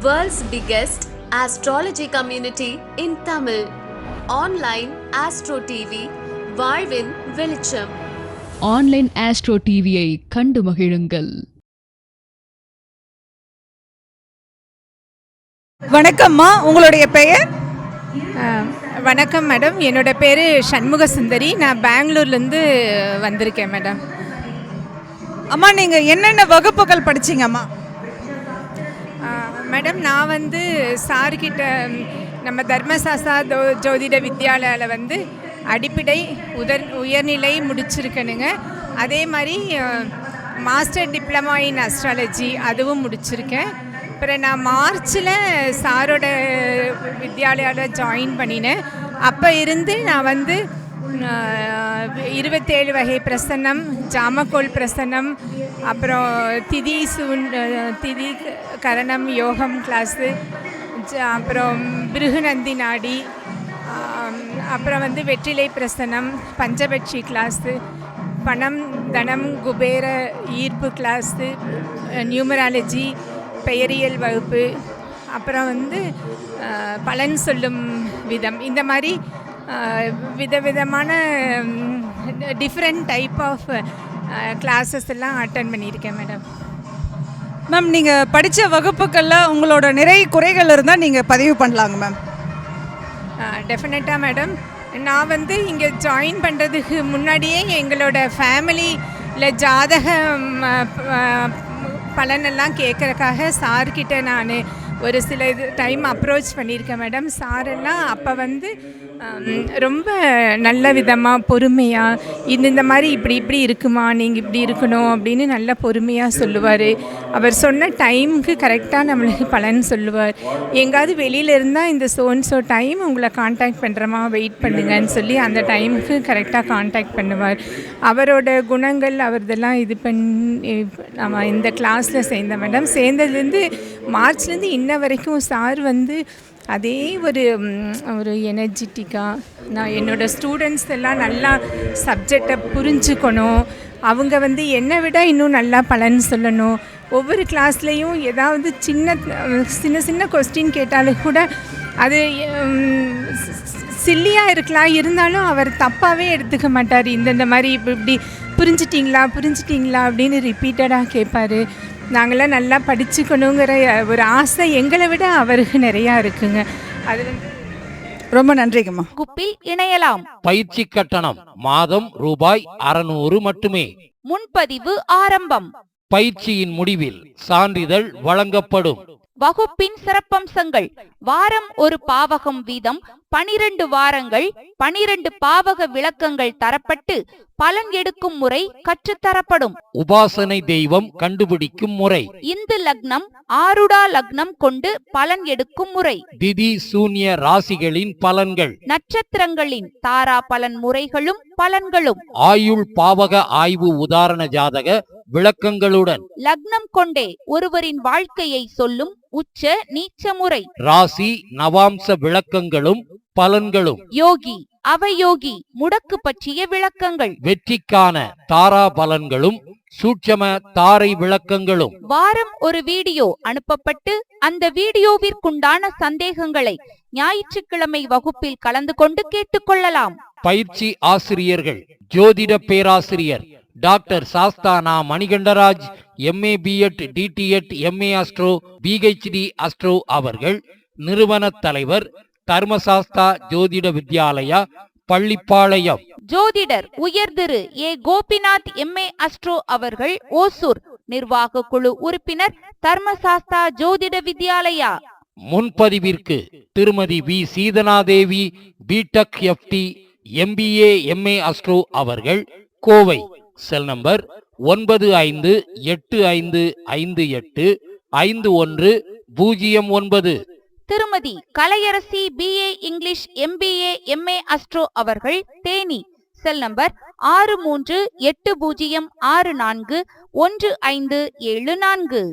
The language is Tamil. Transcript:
World's biggest astrology community in Tamil. Online Astro TV, வாழ்வின் வெளிச்சம். ஆன்லைன் ஆஸ்ட்ரோ டிவியை கண்டு மகிழுங்கள். வணக்கம்மா, உங்களுடைய பெயர்? வணக்கம் மேடம், என்னோட பேர் சண்முக சுந்தரி. நான் பெங்களூர்லேருந்து வந்திருக்கேன் மேடம். அம்மா, நீங்கள் என்னென்ன வகுப்புகள் படிச்சிங்கம்மா? மேடம், நான் வந்து சார்கிட்ட நம்ம தர்மசாஸ்தா ஜோதிட வித்யாலயாவில் அடிப்படை உயர்நிலை முடிச்சிருக்கேனுங்க. அதே மாதிரி மாஸ்டர் டிப்ளமா இன் அஸ்ட்ராலஜி அதுவும் முடிச்சிருக்கேன். அப்புறம் நான் மார்ச்சில் சாரோட வித்யாலயாவில் ஜாயின் பண்ணினேன். அப்போ இருந்து நான் 27 வகை பிரசன்னம், ஜாமக்கோல் பிரசன்னம், அப்புறம் திதி கரணம் யோகம் கிளாஸு, அப்புறம் பிருகுநந்தி நாடி, அப்புறம் வெற்றிலை பிரசன்னம், பஞ்சபட்சி கிளாஸு, பணம் தனம் குபேர ஈர்ப்பு கிளாஸு, நியூமராலஜி, பெயரியல் வகுப்பு, அப்புறம் பலன் சொல்லும் விதம், இந்த மாதிரி விதவிதமான டிஃப்ரெண்ட் டைப் ஆஃப் கிளாஸஸ் எல்லாம் அட்டன் பண்ணியிருக்கேன் மேடம். மேம், நீங்கள் படித்த வகுப்புகளில் உங்களோட நிறைய குறைகள் இருந்தால் நீங்கள் பதிவு பண்ணலாங்க மேம். டெஃபினட்டாக மேடம். நான் இங்கே ஜாயின் பண்ணுறதுக்கு முன்னாடியே எங்களோட ஃபேமிலியில் ஜாதக பலனெல்லாம் கேட்குறக்காக சார்கிட்ட நான் ஒரு சில டைம் அப்ரோச் பண்ணியிருக்கேன் மேடம். சாரெல்லாம் அப்போ ரொம்ப நல்ல விதமாக பொறுமையாக இந்த மாதிரி இப்படி இருக்குமா, நீங்கள் இப்படி இருக்கணும் அப்படின்னு நல்ல பொறுமையாக சொல்லுவார். அவர் சொன்ன டைமுக்கு கரெக்டாக நம்மளுக்கு பலன் சொல்லுவார். எங்காவது வெளியில் இருந்தால் இந்த ஸோ டைம் உங்களை காண்டாக்ட் பண்ணுறமா, வெயிட் பண்ணுங்கன்னு சொல்லி அந்த டைமுக்கு கரெக்டாக காண்டாக்ட் பண்ணுவார். அவரோட குணங்கள் அவர்தெல்லாம் இது பண்ணி நம்ம இந்த கிளாஸில் சேர்ந்தேன் மேடம். சேர்ந்ததுலேருந்து மார்ச்லேருந்து இன்ன வரைக்கும் சார் அதே ஒரு எனர்ஜெட்டிக்காக நான் என்னோடய ஸ்டூடெண்ட்ஸ் எல்லாம் நல்லா சப்ஜெக்டை புரிஞ்சுக்கணும், அவங்க என்னை விட இன்னும் நல்லா பலன் சொல்லணும். ஒவ்வொரு கிளாஸ்லேயும் ஏதாவது சின்ன சின்ன கொஸ்டின் கேட்டாலும் கூட அது சில்லியாக இருக்கலாம், இருந்தாலும் அவர் தப்பாகவே எடுத்துக்க மாட்டார். இந்த மாதிரி இப்படி புரிஞ்சிட்டிங்களா அப்படின்னு ரிப்பீட்டடாக கேட்பார். நாங்களாம் நல்லா படிச்சுக்கணுங்கிற ஒரு ஆசை எங்களை விட அவருக்கு நிறையா இருக்குங்க. அது ரொம்ப நன்றிங்கம்மா. குப்பில் இணையலாம். பயிற்சி கட்டணம் மாதம் ரூபாய் 600 மட்டுமே. முன்பதிவு ஆரம்பம். பயிற்சியின் முடிவில் சான்றிதழ் வழங்கப்படும். வகுப்பின் சிறப்பம்சங்கள்: வாரம் ஒரு பாவகம் வீதம் 12 வாரங்கள் 12 பாவக விளக்கங்கள் தரப்பட்டு பலன் எடுக்கும் முறை கற்றுத்தரப்படும். உபாசனை தெய்வம் கண்டுபிடிக்கும் முறை, இந்து லக்னம் ஆருடா லக்னம் கொண்டு பலன் எடுக்கும் முறை, திதி சூன்ய ராசிகளின் பலன்கள், நட்சத்திரங்களின் தாரா பலன் முறைகளும் பலன்களும், ஆயுள் பாவக ஆய்வு உதாரண ஜாதக விளக்கங்களுடன், லக்னம் கொண்டே ஒருவரின் வாழ்க்கையை சொல்லும் உச்ச நீச்ச முறை, ராசி நவாம்ச விளக்கங்களும் பலன்களும், யோகி அவயோகி முடக்கு பற்றிய விளக்கங்கள், வெற்றிக்கான தாரா பலன்களும் சூட்சம தாரை விளக்கங்களும். வாரம் ஒரு வீடியோ அனுப்பப்பட்டு அந்த வீடியோவிற்குண்டான சந்தேகங்களை ஞாயிற்றுக்கிழமை வகுப்பில் கலந்து கொண்டு கேட்டுக்கொள்ளலாம். பயிற்சி ஆசிரியர்கள்: ஜோதிட பேராசிரியர் doctor Sasthana Manikandaraj, MA B.Ed DTEd MA astro PhD astro அவர்கள். நிறுவன தலைவர் தர்மசாஸ்தா ஜோதிட வித்யாலயா, பள்ளிப்பாளையம். ஜோதிடர் உயர்திரு A. கோபிநாத் MA அஸ்ட்ரோ அவர்கள், ஓசூர். நிர்வாக குழு உறுப்பினர் தர்மசாஸ்தா ஜோதிட வித்யாலயா. முன்பதிவிற்கு திருமதி V. Seethanadevi, BTech FT MBA MA astro அவர்கள், கோவை. Cell number 958585151009. திருமதி Kalaiyarasi BA English MBA MA astro அவர்கள், தேனி. Cell number 6380641574.